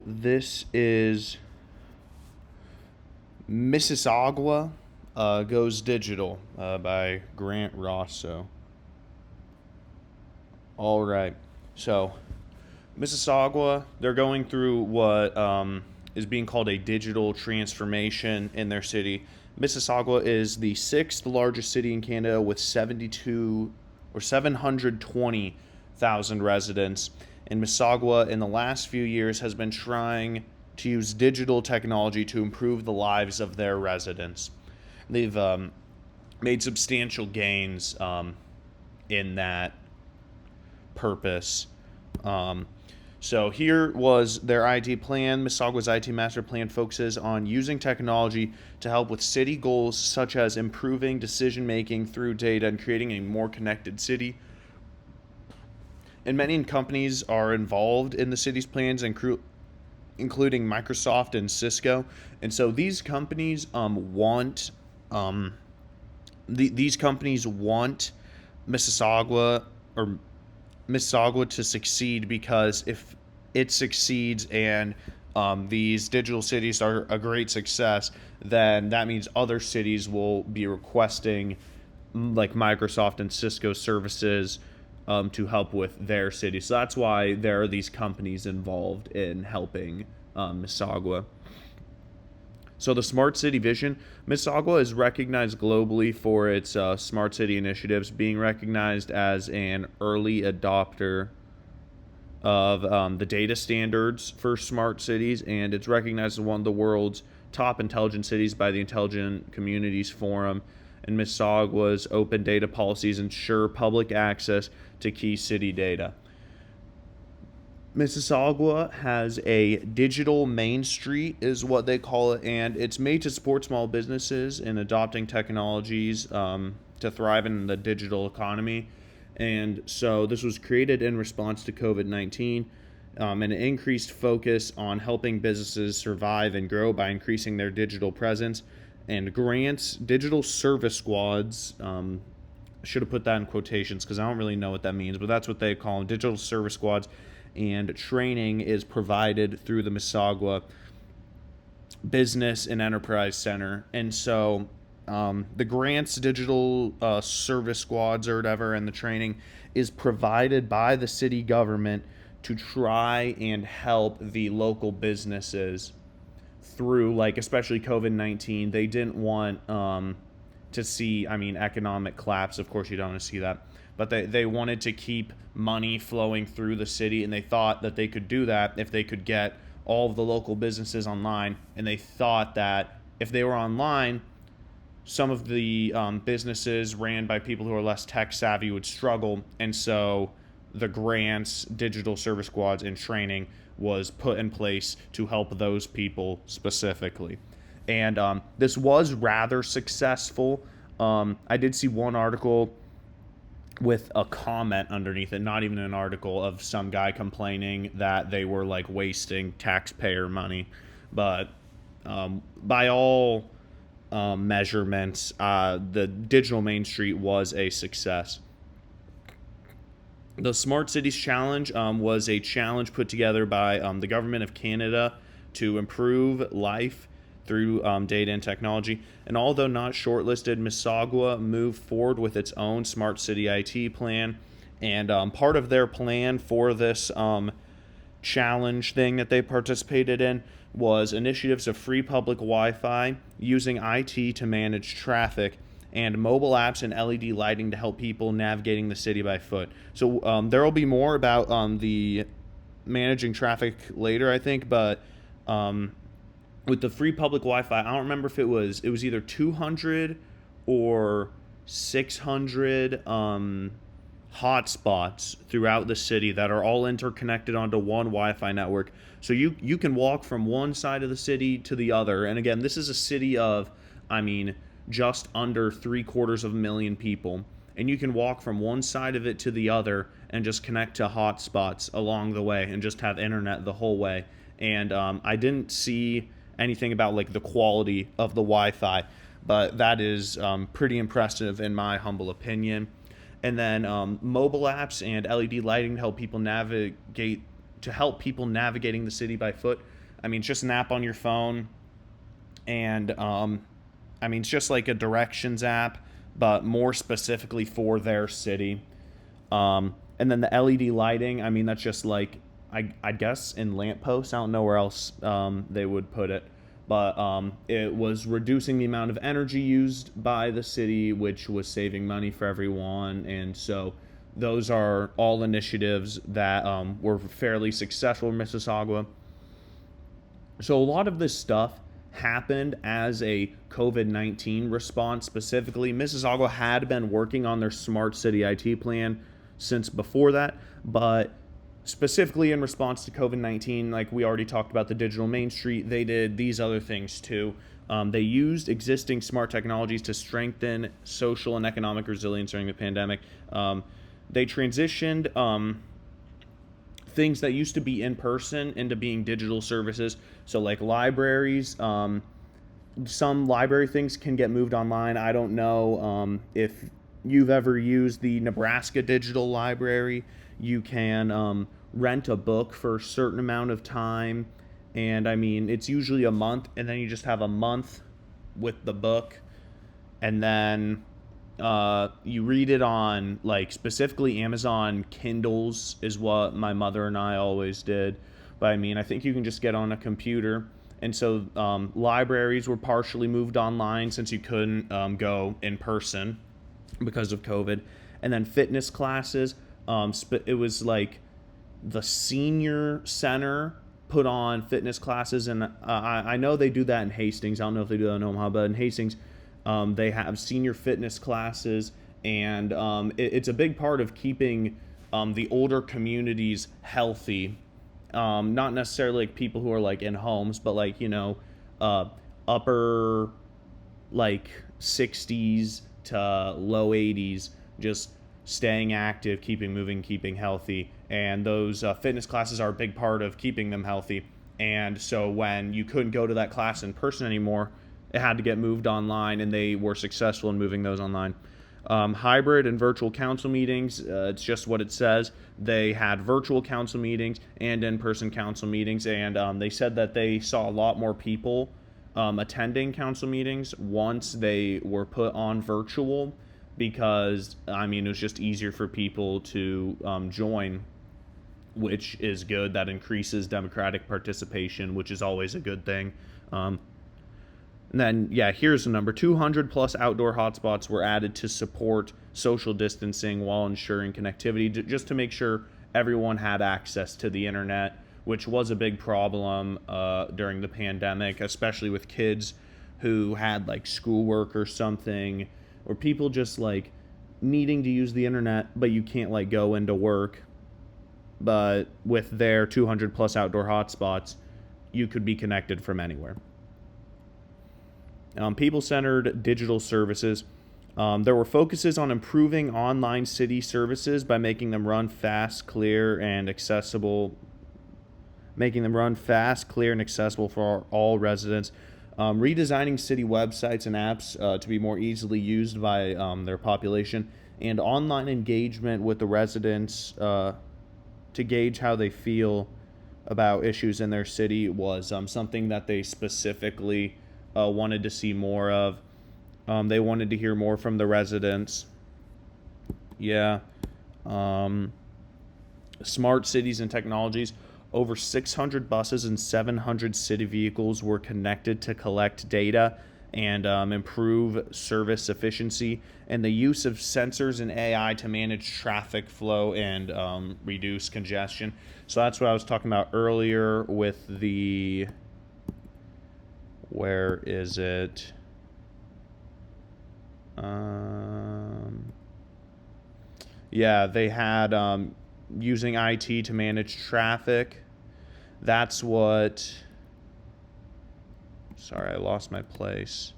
This is Mississauga Goes Digital by Grant Rosso. All right. So, Mississauga, they're going through what is being called a digital transformation in their city. Mississauga is the sixth largest city in Canada with 72 or 720,000 residents. And Mississauga, in the last few years, has been trying to use digital technology to improve the lives of their residents. They've made substantial gains in that purpose. Um, so here was their IT plan. Mississauga's IT master plan focuses on using technology to help with city goals such as improving decision making through data and creating a more connected city. And many companies are involved in the city's plans, including Microsoft and Cisco. And so these companies um, these companies want Mississauga or Mississauga to succeed, because if it succeeds and these digital cities are a great success, then that means other cities will be requesting like Microsoft and Cisco services to help with their cities. So that's why there are these companies involved in helping Mississauga. So the Smart City Vision, Mississauga is recognized globally for its smart city initiatives, being recognized as an early adopter of the data standards for smart cities, and it's recognized as one of the world's top intelligent cities by the Intelligent Communities Forum. And Mississauga's open data policies ensure public access to key city data. Mississauga has a digital main street, is what they call it, and it's made to support small businesses in adopting technologies to thrive in the digital economy. And so this was created in response to COVID-19, and an increased focus on helping businesses survive and grow by increasing their digital presence. And grants digital service squads. Should have put that in quotations because I don't really know what that means, but that's what they call them, digital service squads. And training is provided through the Mississauga Business and Enterprise Center. And so the grants, digital service squads or whatever, and the training is provided by the city government to try and help the local businesses through, like, especially COVID-19. They didn't want to see, economic collapse. Of course, you don't want to see that. But they wanted to keep money flowing through the city, and they thought that they could do that if they could get all of the local businesses online. And they thought that if they were online, some of the businesses ran by people who are less tech savvy would struggle. And so the grants, digital service squads, and training was put in place to help those people specifically. And this was rather successful. I did see one article with a comment underneath it, not even an article, of some guy complaining that they were like wasting taxpayer money. But by all measurements, the digital Main Street was a success. The Smart Cities Challenge was a challenge put together by the government of Canada to improve life through data and technology. And although not shortlisted, Mississauga moved forward with its own smart city IT plan. And part of their plan for this challenge thing that they participated in was initiatives of free public Wi-Fi, using IT to manage traffic, and mobile apps and LED lighting to help people navigating the city by foot. So there will be more about the managing traffic later, I think, but with the free public Wi-Fi, I don't remember if it was either 200 or 600 hotspots throughout the city that are all interconnected onto one Wi-Fi network. So you can walk from one side of the city to the other. And again, this is a city of, just under 750,000 people. And you can walk from one side of it to the other and just connect to hotspots along the way and just have internet the whole way. And I didn't see anything about like the quality of the Wi-Fi, but that is pretty impressive in my humble opinion. And then mobile apps and LED lighting to help people navigate navigating the city by foot. I mean, it's just an app on your phone, and I mean, it's just like a directions app, but more specifically for their city. And then the LED lighting, I mean, that's just like, I guess in lampposts. I don't know where else they would put it. But it was reducing the amount of energy used by the city, which was saving money for everyone. And so those are all initiatives that were fairly successful in Mississauga. So a lot of this stuff happened as a COVID-19 response. Specifically, Mississauga had been working on their smart city IT plan since before that, but specifically in response to COVID-19, like we already talked about the digital Main Street, they did these other things too. They used existing smart technologies to strengthen social and economic resilience during the pandemic. They transitioned things that used to be in person into being digital services. So, like libraries, some library things can get moved online. I don't know if you've ever used the Nebraska Digital Library. You can rent a book for a certain amount of time. And I mean, it's usually a month, and then you just have a month with the book. And then you read it on, like, specifically Amazon Kindles is what my mother and I always did. But I mean, I think you can just get on a computer. And so libraries were partially moved online since you couldn't go in person because of COVID. And then fitness classes, it was like the senior center put on fitness classes. And I know they do that in Hastings. I don't know if they do that in Omaha, but in Hastings, they have senior fitness classes. And it's a big part of keeping the older communities healthy. Not necessarily like people who are like in homes, but like, upper like 60s to low 80s, just staying active, keeping moving, keeping healthy. And those fitness classes are a big part of keeping them healthy. And so when you couldn't go to that class in person anymore, it had to get moved online, and they were successful in moving those online. Hybrid and virtual council meetings, it's just what it says. They had virtual council meetings and in-person council meetings, and they said that they saw a lot more people attending council meetings once they were put on virtual, because, I mean, it was just easier for people to join, which is good. That increases democratic participation, which is always a good thing. And then, yeah, here's the number. 200 plus outdoor hotspots were added to support social distancing while ensuring connectivity, just to make sure everyone had access to the internet, which was a big problem during the pandemic, especially with kids who had like schoolwork or something, or people just like needing to use the internet, but you can't like go into work. But with their 200 plus outdoor hotspots, you could be connected from anywhere. People-centered digital services. There were focuses on improving online city services by making them run fast, clear, and accessible. Making them run fast, clear, and accessible for all residents. Redesigning city websites and apps to be more easily used by their population. And online engagement with the residents to gauge how they feel about issues in their city was something that they specifically wanted to see more of. They wanted to hear more from the residents. Yeah. Smart cities and technologies. Over 600 buses and 700 city vehicles were connected to collect data and improve service efficiency, and the use of sensors and AI to manage traffic flow and reduce congestion. So that's what I was talking about earlier with the... Where is it? Yeah, they had using IT to manage traffic. That's what... Sorry, I lost my place.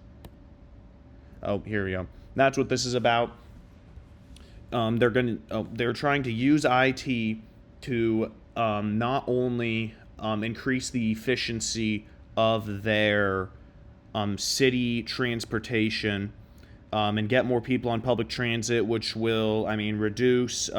Oh, here we go. That's what this is about. They're trying to use IT to not only increase the efficiency of their city transportation and get more people on public transit, which will, I mean, reduce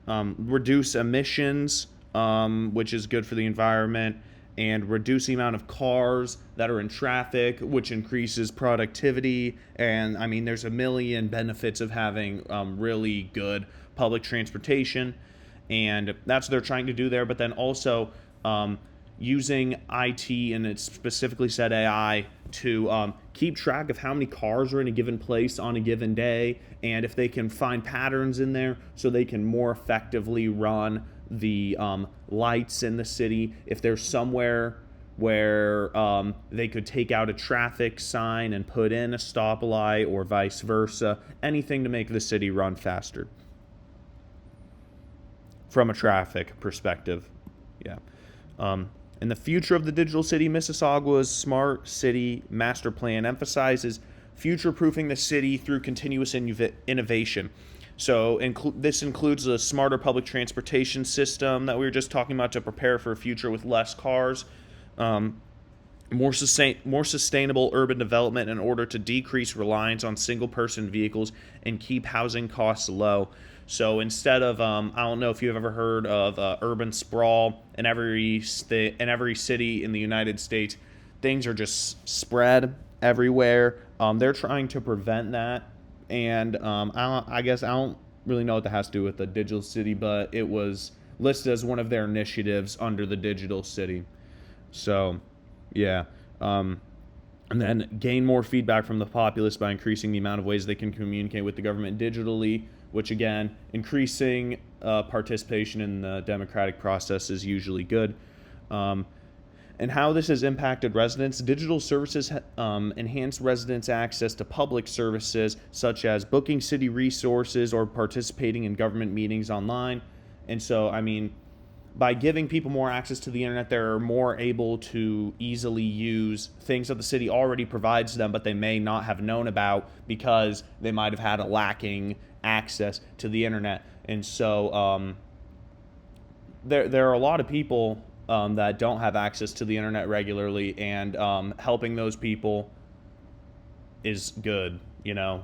reduce emissions which is good for the environment, and reduce the amount of cars that are in traffic, which increases productivity. And I mean, there's a million benefits of having really good public transportation, and that's what they're trying to do there. But then also using IT, and it's specifically said AI, to keep track of how many cars are in a given place on a given day, and if they can find patterns in there so they can more effectively run the lights in the city. If there's somewhere where they could take out a traffic sign and put in a stoplight, or vice versa, anything to make the city run faster from a traffic perspective. Yeah. In the future of the digital city, Mississauga's Smart City Master Plan emphasizes future-proofing the city through continuous innovation. So this includes a smarter public transportation system that we were just talking about to prepare for a future with less cars, more sustainable urban development in order to decrease reliance on single-person vehicles and keep housing costs low. So instead of, I don't know if you've ever heard of urban sprawl in every city in the United States, things are just spread everywhere. They're trying to prevent that, and I guess I don't really know what that has to do with the digital city, but it was listed as one of their initiatives under the digital city. So, yeah. And then gain more feedback from the populace by increasing the amount of ways they can communicate with the government digitally, which again, increasing participation in the democratic process is usually good. And how this has impacted residents. Digital services enhance residents' access to public services, such as booking city resources or participating in government meetings online. And so, I mean, by giving people more access to the internet, they're more able to easily use things that the city already provides them, but they may not have known about because they might have had a lacking access to the internet. And so there are a lot of people that don't have access to the internet regularly, and helping those people is good, you know.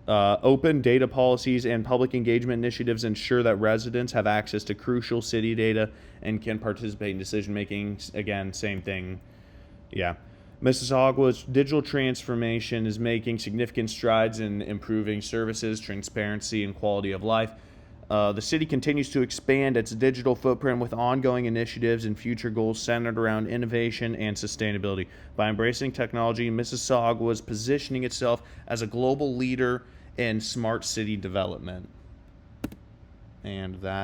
Open data policies and public engagement initiatives ensure that residents have access to crucial city data and can participate in decision making. Again, same thing. Yeah. Mississauga's digital transformation is making significant strides in improving services, transparency, and quality of life. The city continues to expand its digital footprint with ongoing initiatives and future goals centered around innovation and sustainability. By embracing technology, Mississauga is positioning itself as a global leader in smart city development. And that